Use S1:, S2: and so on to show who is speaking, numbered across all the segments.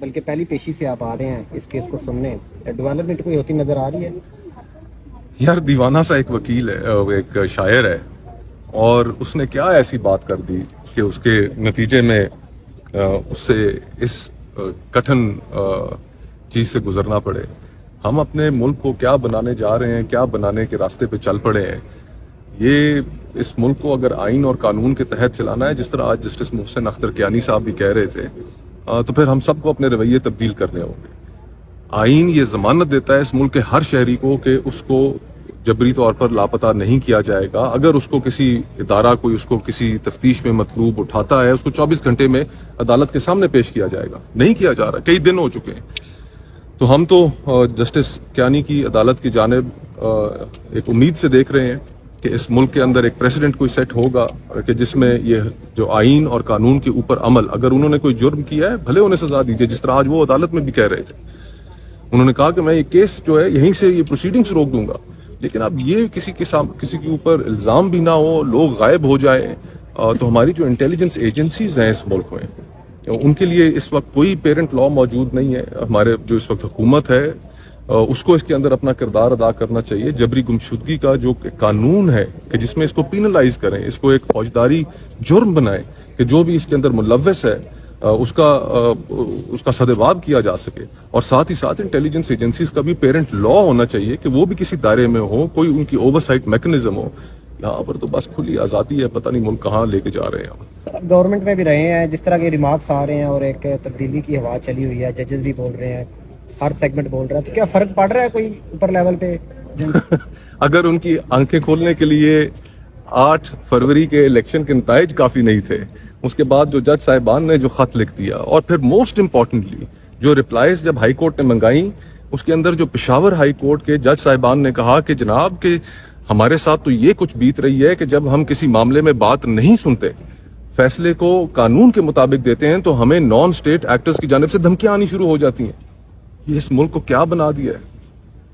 S1: بلکہ پہلی پیشی سے آپ آ رہے ہیں اس کیس کو سننے، ڈیولپمنٹ کوئی ہوتی نظر آ رہی ہے؟
S2: یار دیوانہ سا ایک وکیل ہے، ایک شاعر ہے، اور اس نے کیا ایسی بات کر دی کہ اس کے نتیجے میں اس سے اس کٹھن چیز سے گزرنا پڑے۔ ہم اپنے ملک کو کیا بنانے جا رہے ہیں، کیا بنانے کے راستے پہ چل پڑے ہیں۔ یہ اس ملک کو اگر آئین اور قانون کے تحت چلانا ہے، جس طرح آج جسٹس محسن اختر کیانی صاحب بھی کہہ رہے تھے، تو پھر ہم سب کو اپنے رویے تبدیل کرنے ہوں گے۔ آئین یہ ضمانت دیتا ہے اس ملک کے ہر شہری کو کہ اس کو جبری طور پر لاپتہ نہیں کیا جائے گا۔ اگر اس کو کسی ادارہ کوئی اس کو کسی تفتیش میں مطلوب اٹھاتا ہے، اس کو 24 گھنٹے میں عدالت کے سامنے پیش کیا جائے گا۔ نہیں کیا جا رہا، کئی دن ہو چکے ہیں۔ تو ہم تو جسٹس کیانی کی عدالت کی جانب ایک امید سے دیکھ رہے ہیں کہ اس ملک کے اندر ایک پریسیڈنٹ کوئی سیٹ ہوگا کہ جس میں یہ جو آئین اور قانون کے اوپر عمل، اگر انہوں نے کوئی جرم کیا ہے بھلے انہیں سزا دیجیے، جس طرح آج وہ عدالت میں بھی کہہ رہے تھے۔ انہوں نے کہا کہ میں یہ کیس جو ہے یہیں سے یہ پروسیڈنگز روک دوں گا، لیکن اب یہ کسی کے اوپر الزام بھی نہ ہو، لوگ غائب ہو جائیں، تو ہماری جو انٹیلیجنس ایجنسیز ہیں اس ملک میں، ان کے لیے اس وقت کوئی پیرنٹ لا موجود نہیں ہے۔ ہمارے جو اس وقت حکومت ہے اس کو اس کے اندر اپنا کردار ادا کرنا چاہیے۔ جبری گمشدگی کا جو قانون ہے کہ جس میں اس کو پینلائز کریں، اس کو ایک فوجداری جرم بنائیں کہ جو بھی اس کے اندر ملوث ہے اس کا سدباب کیا جا سکے، اور ساتھ ہی ساتھ انٹیلیجنس ایجنسیز کا بھی پیرنٹ لا ہونا چاہیے کہ وہ بھی کسی دائرے میں ہو، کوئی ان کی اوورسائٹ میکنزم ہو۔ یہاں پر تو بس کھلی آزادی ہے، پتہ نہیں ملک کہاں لے کے جا رہے ہیں ہم۔
S1: سر آپ گورنمنٹ میں بھی رہے ہیں، جس طرح کے ریمارکس آ رہے ہیں اور ایک تبدیلی کی ہوا چلی ہوئی ہے، ججز بھی بول رہے ہیں، ہر سیگمنٹ بول رہا ہے، تو کیا فرق پڑ رہا ہے کوئی اوپر لیول پہ؟
S2: اگر ان کی آنکھیں کھولنے کے لیے 8 فروری کے الیکشن کے نتائج کافی نہیں تھے، اس کے بعد جو جج صاحبان نے جو خط لکھ دیا، اور پھر موسٹ امپورٹنٹلی جو ریپلائز جب ہائی کورٹ نے منگائیں، اس کے اندر جو پشاور ہائی کورٹ کے جج صاحبان نے کہا کہ جناب کہ ہمارے ساتھ تو یہ کچھ بیت رہی ہے کہ جب ہم کسی معاملے میں بات نہیں سنتے، فیصلے کو قانون کے مطابق دیتے ہیں، تو ہمیں نان اسٹیٹ ایکٹرز کی جانب سے دھمکیاں آنی شروع ہو جاتی ہیں۔ یہ اس ملک کو کیا بنا دیا ہے؟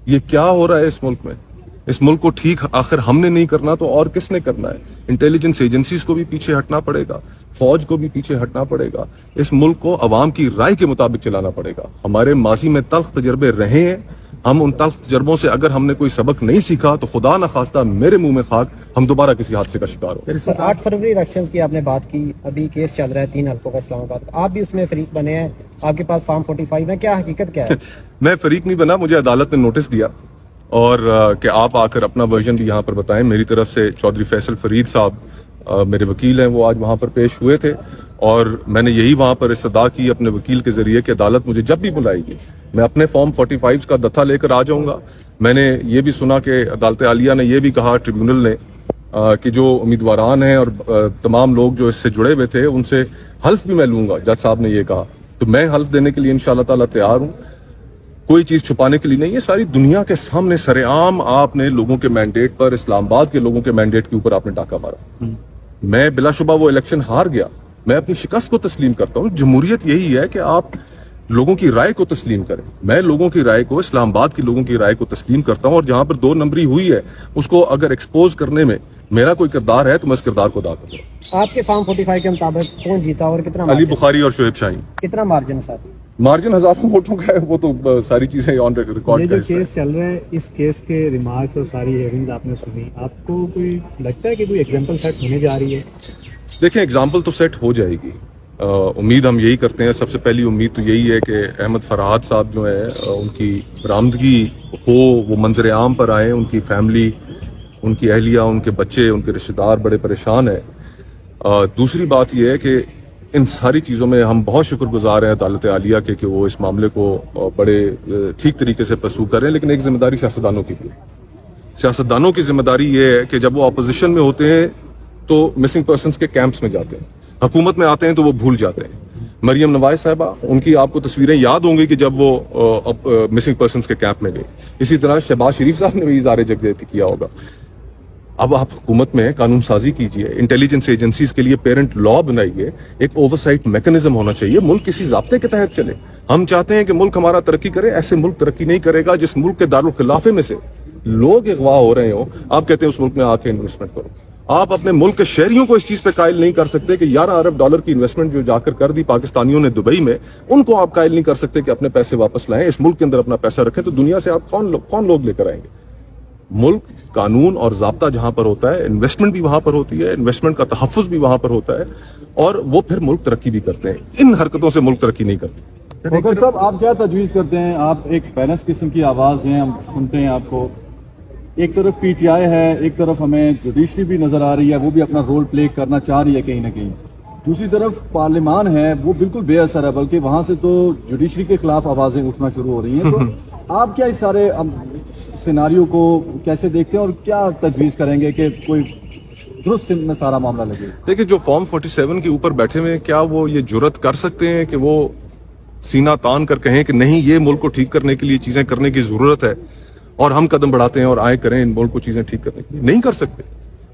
S2: یہ کیا ہو رہا ہے اس ملک میں؟ اس ملک کو ٹھیک آخر ہم نے نہیں کرنا تو اور کس نے کرنا ہے؟ انٹیلیجنس ایجنسیز کو بھی پیچھے ہٹنا پڑے گا، فوج کو بھی پیچھے ہٹنا پڑے گا، اس ملک کو عوام کی رائے کے مطابق چلانا پڑے گا۔ ہمارے ماضی میں تلخ تجربے رہے ہیں، ہم ان تلخ تجربوں سے اگر ہم نے کوئی سبق نہیں سیکھا تو خدا نخواستہ میرے منہ میں خاک، ہم دوبارہ کسی حادثے کا شکار ہو۔
S1: سر 8 فروری الیکشنز کی آپ نے بات کی، ابھی کیس چل رہا ہے 3 حلقوں کا اسلام آباد، آپ بھی اس میں فریق بنے ہیں، آپ کے پاس فارم 45 ہے، کیا حقیقت کیا ہے؟
S2: میں فریق نہیں بنا، مجھے عدالت نے نوٹس دیا اور کہ آپ آ کر اپنا ورژن بھی یہاں پر بتائیں۔ میری طرف سے چودھری فیصل فرید صاحب میرے وکیل ہیں، وہ آج وہاں پر پیش ہوئے تھے، اور میں نے یہی وہاں پر استدعا کی اپنے وکیل کے ذریعے کہ عدالت مجھے جب بھی بلائے گی میں اپنے فارم 45 کا دتھا لے کر آ جاؤں گا۔ میں نے یہ بھی سنا کہ عدالت عالیہ نے یہ بھی کہا، ٹریبیونل نے، کہ جو امیدواران ہیں اور تمام لوگ جو اس سے جڑے ہوئے تھے ان سے حلف بھی میں لوں گا۔ جج صاحب نے یہ کہا، تو میں حلف دینے کے لیے انشاءاللہ تعالیٰ تیار ہوں۔ کوئی چیز چھپانے کے لیے نہیں ہے، ساری دنیا کے سامنے سر عام آپ نے لوگوں کے مینڈیٹ پر، اسلام آباد کے لوگوں کے مینڈیٹ کے اوپر آپ نے ڈاکہ مارا۔ میں بلا شبہ وہ الیکشن ہار گیا، میں اپنی شکست کو تسلیم کرتا ہوں۔ جمہوریت یہی ہے کہ آپ لوگوں کی رائے کو تسلیم کریں۔ میں لوگوں کی رائے کو، اسلام آباد کے لوگوں کی رائے کو تسلیم کرتا ہوں، اور جہاں پر 2 نمبری ہوئی ہے اس کو اگر ایکسپوز کرنے میں میرا کوئی کردار ہے تو میں اس کردار کو ادا کروں۔
S1: آپ کے فارم 45 کے مطابق کون جیتا اور کتنا
S2: علی بخاری اور شعیب شاہین۔
S1: کتنا مارجن ہے سر؟
S2: مارجن ہزاروں ووٹوں کا ہے، وہ تو ساری چیزیں آن ریکارڈ
S3: یہ جو کیس چل رہا ہے، اس کیس کے ریمارکس اور ساری ہیئرنگ آپ نے سنی، آپ کو کوئی لگتا ہے کہ کوئی ایگزامپل سیٹ ہونے جا رہی ہے؟
S2: دیکھیں ایگزامپل تو سیٹ ہو جائے گی، امید ہم یہی کرتے ہیں۔ سب سے پہلی امید تو یہی ہے کہ احمد فرحات صاحب جو ہیں ان کی برآمدگی ہو، وہ منظر عام پر آئیں، ان کی فیملی، ان کی اہلیہ، ان کے بچے، ان کے رشتہ دار بڑے پریشان ہیں۔ دوسری بات یہ ہے کہ ان ساری چیزوں میں ہم بہت شکر گزار ہیں عدالت عالیہ کے کہ وہ اس معاملے کو بڑے ٹھیک طریقے سے پرسو کر رہے ہیں، لیکن ایک ذمہ داری سیاستدانوں کی بھی ہے۔ سیاستدانوں کی ذمہ داری یہ ہے کہ جب وہ اپوزیشن میں ہوتے ہیں تو مسنگ پرسنز کے کیمپس میں جاتے ہیں، حکومت میں آتے ہیں تو وہ بھول جاتے ہیں۔ مریم نواز صاحبہ، ان کی آپ کو تصویریں یاد ہوں گی کہ جب وہ مسنگ پرسنز کے کیمپ میں گئے۔ اسی طرح شہباز شریف صاحب نے بھی اظہار یکجہتی کیا ہوگا۔ اب آپ حکومت میں قانون سازی کیجئے، انٹیلیجنس ایجنسیز کے لیے پیرنٹ لا بنائیے، ایک اوورسائٹ میکنزم ہونا چاہیے، ملک کسی ضابطے کے تحت چلے۔ ہم چاہتے ہیں کہ ملک ہمارا ترقی کرے، ایسے ملک ترقی نہیں کرے گا جس ملک کے دارالخلافے میں سے لوگ اغوا ہو رہے ہوں، آپ کہتے ہیں اس ملک میں آ کے انویسٹمنٹ کرو۔ آپ اپنے ملک کے شہریوں کو اس چیز پہ قائل نہیں کر سکتے کہ 11 ارب ڈالر کی انویسٹمنٹ جو جا کر دی پاکستانیوں نے دبئی میں، ان کو آپ قائل نہیں کر سکتے کہ اپنے پیسے واپس لائیں، اس ملک کے اندر اپنا پیسہ رکھیں، تو دنیا سے آپ کون لوگ لے کر آئیں گے؟ ملک قانون اور ضابطہ جہاں پر ہوتا ہے، انویسٹمنٹ بھی وہاں پر ہوتی ہے، انویسٹمنٹ کا تحفظ بھی وہاں پر ہوتا ہے، اور وہ پھر ملک ترقی بھی کرتے ہیں۔ ان حرکتوں سے ملک ترقی نہیں کرتی۔
S4: وقار صاحب، آپ کیا تجویز کرتے ہیں؟ آپ ایک بیلنس قسم کی آواز ہیں، ہم سنتے ہیں آپ کو، ایک طرف پی ٹی آئی ہے، ایک طرف ہمیں جوڈیشری بھی نظر آ رہی ہے، وہ بھی اپنا رول پلے کرنا چاہ رہی ہے کہیں نہ کہیں، دوسری طرف پارلیمان ہے وہ بالکل بے اثر ہے، بلکہ وہاں سے تو جوڈیشری کے خلاف آوازیں اٹھنا شروع ہو رہی ہیں۔ تو آپ کیا اس سارے سیناریو کو کیسے دیکھتے ہیں اور کیا تجویز کریں گے کہ کوئی درست میں سارا معاملہ لگے؟
S2: دیکھیں، جو فارم 47 کے اوپر بیٹھے ہوئے ہیں، کیا وہ یہ جرت کر سکتے ہیں کہ وہ سینہ تان کر کہیں کہ نہیں، یہ ملک کو ٹھیک کرنے کے لیے چیزیں کرنے کی ضرورت ہے اور ہم قدم بڑھاتے ہیں اور آئے کریں ان ملک کو چیزیں ٹھیک کرنے کے لیے؟ نہیں کر سکتے۔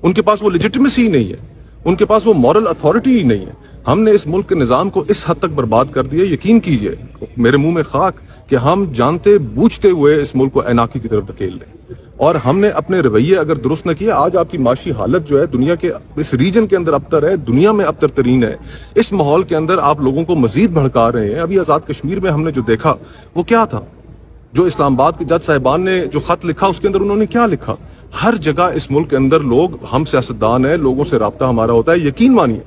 S2: ان کے پاس وہ لیجٹمیسی ہی نہیں ہے، ان کے پاس وہ مورل اتھارٹی ہی نہیں ہے۔ ہم نے اس ملک کے نظام کو اس حد تک برباد کر دیا، یقین کیجئے، میرے منہ میں خاک، کہ ہم جانتے بوجھتے ہوئے اس ملک کو ایناکی کی طرف دھکیل رہے ہیں، اور ہم نے اپنے رویے اگر درست نہ کیے، آج آپ کی معاشی حالت جو ہے دنیا کے اس ریجن کے اندر ابتر ہے، دنیا میں ابتر ترین ہے۔ اس ماحول کے اندر آپ لوگوں کو مزید بھڑکا رہے ہیں۔ ابھی آزاد کشمیر میں ہم نے جو دیکھا وہ کیا تھا؟ جو اسلام آباد کے جج صاحبان نے جو خط لکھا، اس کے اندر انہوں نے کیا لکھا؟ ہر جگہ اس ملک کے اندر لوگ، ہم سیاستدان ہیں، لوگوں سے رابطہ ہمارا ہوتا ہے، یقین مانیے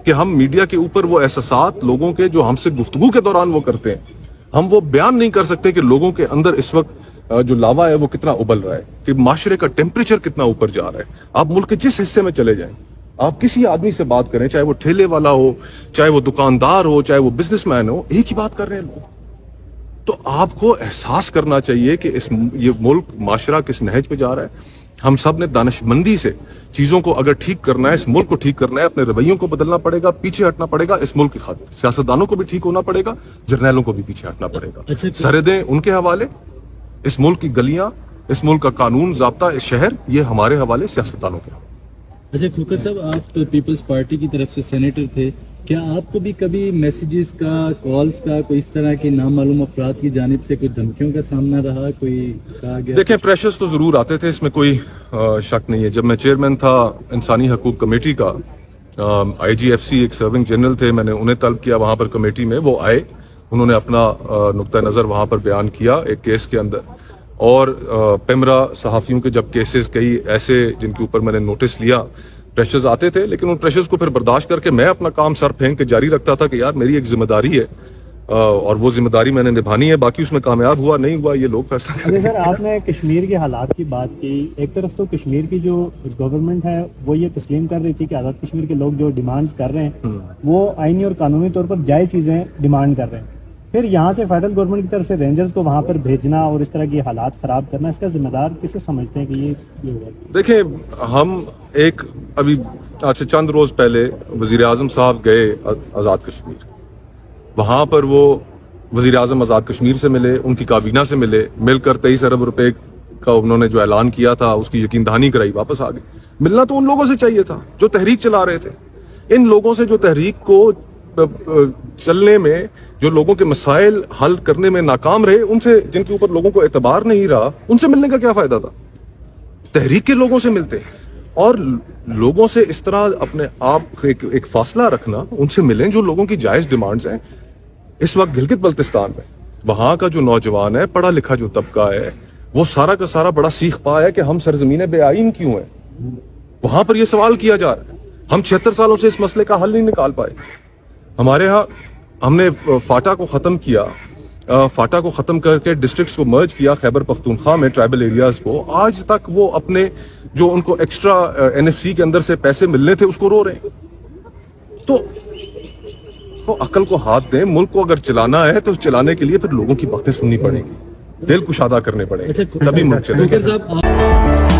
S2: کہ ہم میڈیا کے اوپر وہ احساسات لوگوں کے جو ہم سے گفتگو کے دوران وہ کرتے ہیں، ہم وہ بیان نہیں کر سکتے کہ لوگوں کے اندر اس وقت جو لاوا ہے وہ کتنا ابل رہا ہے، کہ معاشرے کا ٹیمپریچر کتنا اوپر جا رہا ہے۔ آپ ملک کے جس حصے میں چلے جائیں، آپ کسی آدمی سے بات کریں، چاہے وہ ٹھیلے والا ہو، چاہے وہ دکاندار ہو، چاہے وہ بزنس مین ہو، ایک ہی بات کر رہے ہیں لوگ۔ تو آپ کو احساس کرنا چاہیے کہ یہ ملک، معاشرہ کس نہج پہ جا رہا ہے۔ ہم سب نے دانش مندی سے چیزوں کو اگر ٹھیک کرنا ہے، اس ملک کو ٹھیک کرنا ہے، اپنے رویوں کو بدلنا پڑے گا، پیچھے ہٹنا پڑے گا اس ملک کی خاطر۔ سیاستدانوں کو بھی ٹھیک ہونا پڑے گا، جرنیلوں کو بھی پیچھے ہٹنا پڑے گا۔ سرحدیں ان کے حوالے، اس ملک کی گلیاں، اس ملک کا قانون ضابطہ، اس شہر، یہ ہمارے حوالے، سیاستدانوں کے حوالے۔
S5: اچھا کھوکر صاحب، آپ پیپلز پارٹی کی طرف سے سینیٹر تھے، کیا آپ کو بھی کبھی میسیجز کا، کالز کا، کوئی اس طرح کی نامعلوم افراد کی جانب سے کوئی دھمکیوں کا سامنا رہا، کوئی کہا گیا؟
S2: دیکھیں، پریشرز تو ضرور آتے تھے، اس میں کوئی شک نہیں ہے۔ جب میں چیئرمین تھا انسانی حقوق کمیٹی کا، آئی جی ایف سی ایک سرونگ جنرل تھے، میں نے انہیں طلب کیا وہاں پر کمیٹی میں، وہ آئے، انہوں نے اپنا نقطہ نظر وہاں پر بیان کیا ایک کیس کے اندر، اور پیمرا صحافیوں کے جب کیسز کئی ایسے جن کے اوپر میں نے نوٹس لیا، پریشرز آتے تھے، لیکن ان پریشرز کو پھر برداشت کر کے میں اپنا کام سر پھینک کے جاری رکھتا تھا کہ یار میری ایک ذمہ داری ہے اور وہ ذمہ داری میں نے نبھانی ہے، باقی اس میں کامیاب ہوا نہیں ہوا یہ لوگ فیصلہ کریں گے۔
S3: سر، آپ نے کشمیر کے حالات کی بات کی، ایک طرف تو کشمیر کی جو گورنمنٹ ہے وہ یہ تسلیم کر رہی تھی کہ آزاد کشمیر کے لوگ جو ڈیمانڈز کر رہے ہیں وہ آئینی اور قانونی طور پر جائز چیزیں ڈیمانڈ کر رہے ہیں، پھر یہاں سے فیڈرل گورنمنٹ کی طرف سے رینجرز کو وہاں پر بھیجنا اور اس طرح کی حالات خراب کرنا، اس کا ذمہ دار کسے سمجھتے ہیں کہ یہ ہوا؟
S2: دیکھیں، ہم ایک ابھی آج سے چند روز پہلے وزیر اعظم صاحب گئے آزاد کشمیر، وہاں پر وہ وزیر اعظم آزاد کشمیر سے ملے، ان کی کابینہ سے ملے، مل کر 23 ارب روپے کا انہوں نے جو اعلان کیا تھا اس کی یقین دہانی کرائی، واپس آ گئے۔ ملنا تو ان لوگوں سے چاہیے تھا جو تحریک چلا رہے تھے، ان لوگوں سے جو تحریک کو چلنے میں، جو لوگوں کے مسائل حل کرنے میں ناکام رہے، ان سے جن کے اوپر لوگوں کو اعتبار نہیں رہا، ان سے ملنے کا کیا فائدہ تھا؟ تحریک کے لوگوں سے ملتے، اور لوگوں سے اس طرح اپنے آپ ایک فاصلہ رکھنا، ان سے ملیں جو لوگوں کی جائز ڈیمانڈز ہیں۔ اس وقت گلگت بلتستان میں وہاں کا جو نوجوان ہے، پڑھا لکھا جو طبقہ ہے، وہ سارا کا سارا بڑا سیخ پا ہے کہ ہم سرزمین بے آئین کیوں ہیں۔ وہاں پر یہ سوال کیا جا رہا ہے، ہم 76 سالوں سے اس مسئلے کا حل نہیں نکال پائے۔ ہمارے ہاں ہم نے فاٹا کو ختم کیا، فاٹا کو ختم کر کے ڈسٹرکٹس کو مرج کیا خیبر پختونخوا میں، ٹرائبل ایریاز کو، آج تک وہ اپنے جو ان کو ایکسٹرا این ایف سی کے اندر سے پیسے ملنے تھے اس کو رو رہے ہیں۔ تو عقل کو ہاتھ دیں، ملک کو اگر چلانا ہے تو چلانے کے لیے پھر لوگوں کی باتیں سننی پڑیں گی، دل کشادہ کرنے پڑیں گے، تبھی ملک چلے گا۔